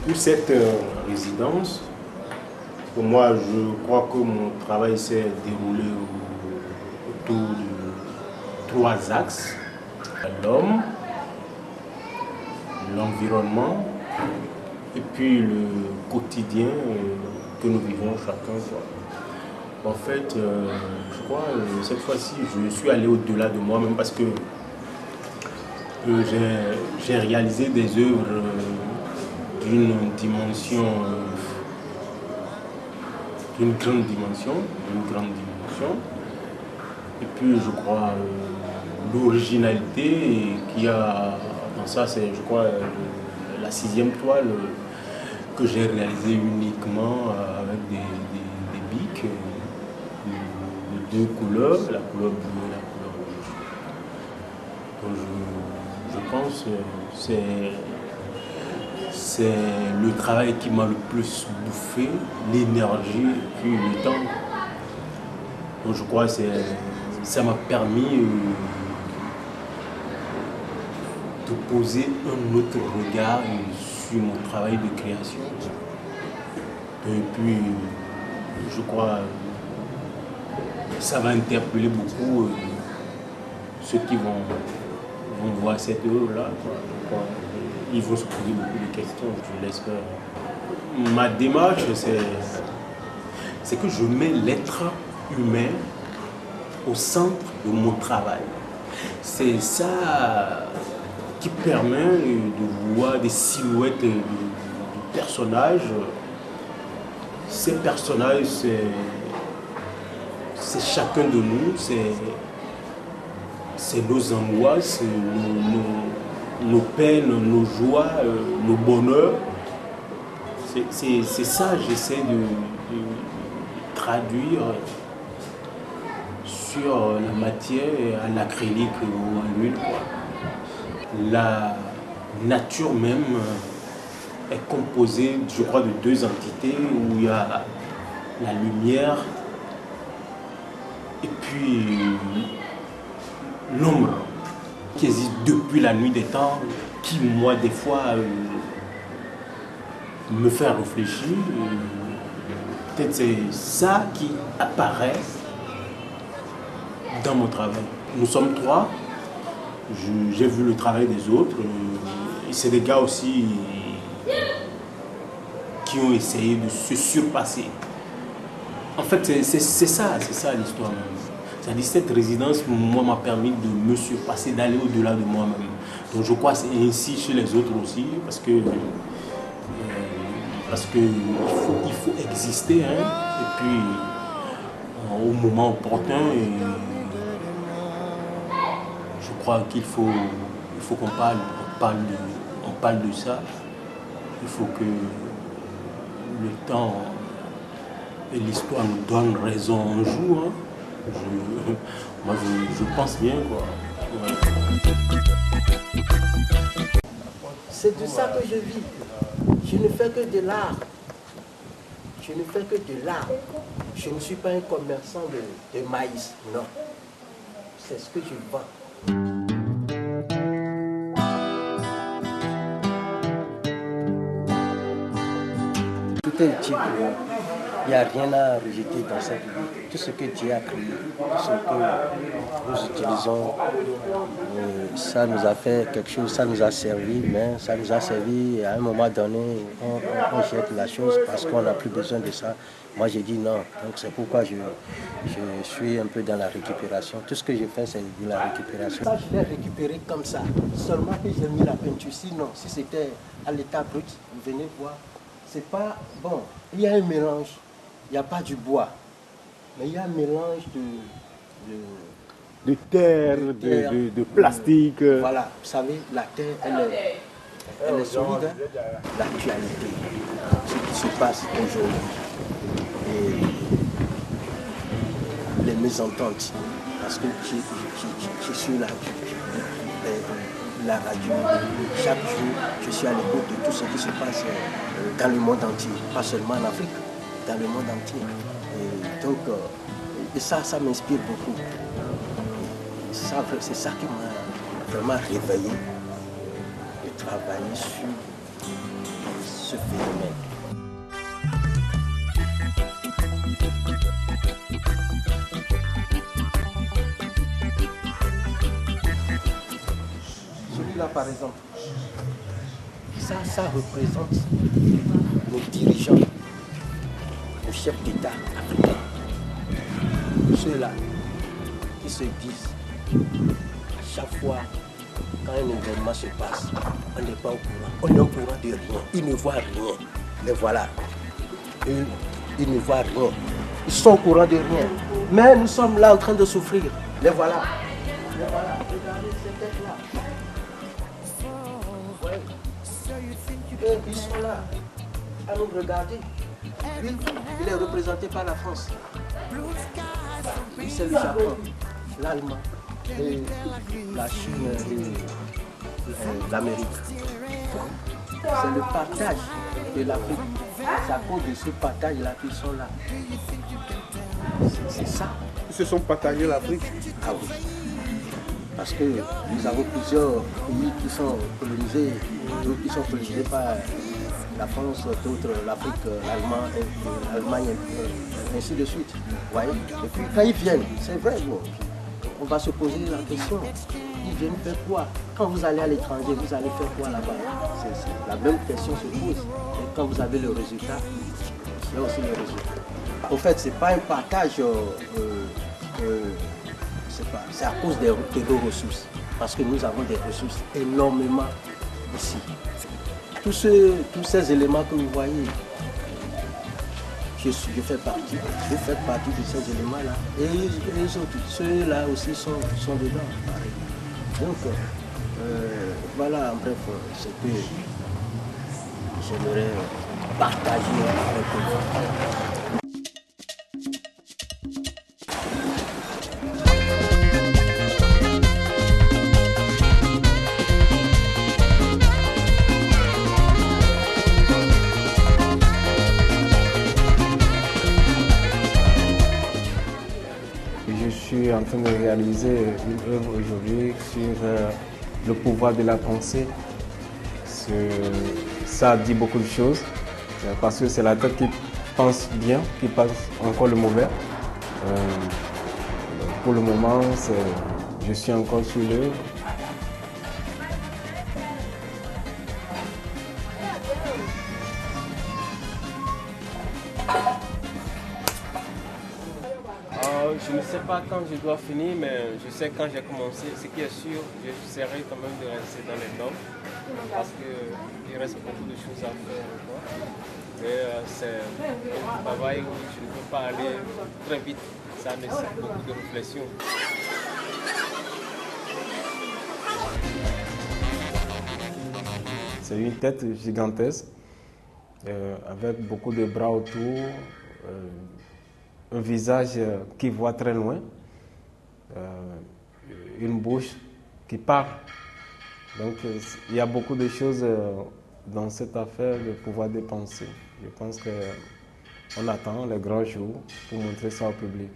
Pour cette résidence, pour moi, je crois que mon travail s'est déroulé autour de 3 axes. L'homme, l'environnement et puis le quotidien que nous vivons chacun. En fait, je crois cette fois-ci, je suis allé au-delà de moi-même parce que j'ai réalisé des œuvres d'une dimension, d'une grande dimension. Et puis, je crois, l'originalité qu'il y a dans ça, c'est, je crois, la 6e toile que j'ai réalisée uniquement avec des bics de 2 couleurs, la couleur bleue et la couleur rouge. Donc, je pense que c'est le travail qui m'a le plus bouffé, l'énergie et puis le temps. Donc, je crois que ça m'a permis de poser un autre regard sur mon travail de création. Et puis, je crois que ça va interpeller beaucoup ceux qui vont voir cette œuvre-là. Ils vont se poser beaucoup de questions, je l'espère. Ma démarche, c'est que je mets l'être humain au centre de mon travail. C'est ça qui permet de voir des silhouettes de personnages. Ces personnages, c'est chacun de nous, c'est nos angoisses, nos peines, nos joies, nos bonheurs. C'est ça que j'essaie de traduire sur la matière, à l'acrylique ou à l'huile. La nature même est composée, je crois, de 2 entités où il y a la lumière et puis l'ombre qui existe depuis la nuit des temps, qui, moi, des fois, me fait réfléchir. Peut-être c'est ça qui apparaît dans mon travail. Nous sommes 3. J'ai vu le travail des autres. Et c'est des gars aussi qui ont essayé de se surpasser. En fait, c'est ça l'histoire même. C'est-à-dire cette résidence, moi, m'a permis de me surpasser, d'aller au-delà de moi-même. Donc je crois que c'est ainsi chez les autres aussi, parce que il faut exister, hein, et puis au moment opportun, je crois qu'il faut qu'on parle de ça. Il faut que le temps et l'histoire nous donnent raison un jour. Hein. Je pense bien, quoi. Ouais. C'est de ça que je vis. Je ne fais que de l'art. Je ne suis pas un commerçant de maïs, non. C'est ce que je vends. Tout est utile. Il n'y a rien à rejeter dans cette vie. Tout ce que Dieu a créé, tout ce que nous utilisons, ça nous a fait quelque chose, ça nous a servi, mais ça nous a servi à un moment donné, on jette la chose parce qu'on n'a plus besoin de ça. Moi j'ai dit non, donc c'est pourquoi je suis un peu dans la récupération. Tout ce que je fais, c'est de la récupération. Ça, je l'ai récupéré comme ça, seulement que j'ai mis la peinture. Sinon, si c'était à l'état brut, vous venez voir, c'est pas bon. Il y a un mélange. Il n'y a pas du bois, mais il y a un mélange de terre, de plastique. Voilà, vous savez, la terre, elle est solide. L'actualité, ce qui se passe aujourd'hui, et les mésententes, parce que je suis là, la radio, chaque jour, je suis à l'écoute de tout ce qui se passe dans le monde entier, pas seulement en Afrique. Dans le monde entier. Et donc, et ça m'inspire beaucoup. C'est ça qui m'a vraiment réveillé de travailler sur ce phénomène. par exemple, ça représente nos dirigeants, nos chefs d'État africains. Ceux-là qui se disent à chaque fois quand un événement se passe, on n'est pas au courant. On est au courant de rien. Ils ne voient rien. Les voilà. Ils ne voient rien. Ils sont au courant de rien. Mais nous sommes là en train de souffrir. Les voilà. Les voilà. Regardez ces têtes-là. Ouais. Ils sont là à nous regarder. Lui, il est représenté par la France. Lui, c'est le Japon, l'Allemagne, la Chine et l'Amérique. C'est le partage de l'Afrique. C'est à cause de ce partage-là qu'ils sont là. C'est ça. Ils se sont partagés l'Afrique. Ah oui. Parce que nous avons plusieurs pays qui sont colonisés, d'autres qui sont colonisés par la France, d'autres l'Afrique, l'Allemagne, ainsi de suite. Voyez. Et puis quand ils viennent, c'est vrai, bon, on va se poser la question, ils viennent faire quoi? Quand vous allez à l'étranger, vous allez faire quoi là-bas? La même question se pose. Et quand vous avez le résultat, il y a aussi le résultat. En fait, ce n'est pas un partage, c'est à cause de nos ressources. Parce que nous avons des ressources énormément ici. Tous ces éléments que vous voyez, je fais partie. Vous faites partie de ces éléments-là. Et les autres, ceux-là aussi sont dedans. Pareil. Donc, voilà, en bref, ce que j'aimerais partager avec vous. Je suis en train de réaliser une œuvre aujourd'hui sur le pouvoir de la pensée. Ça dit beaucoup de choses, parce que c'est la tête qui pense bien, qui pense encore le mauvais. Pour le moment, je suis encore sur l'œuvre. Je ne sais pas quand je dois finir, mais je sais quand j'ai commencé. Ce qui est sûr, j'essaierai quand même de rester dans les normes parce qu'il reste beaucoup de choses à faire encore. Et c'est un travail où je ne peux pas aller très vite. Ça nécessite beaucoup de réflexion. C'est une tête gigantesque avec beaucoup de bras autour. Un visage qui voit très loin, une bouche qui parle. Donc il y a beaucoup de choses dans cette affaire de pouvoir de penser. Je pense qu'on attend les grands jours pour montrer ça au public.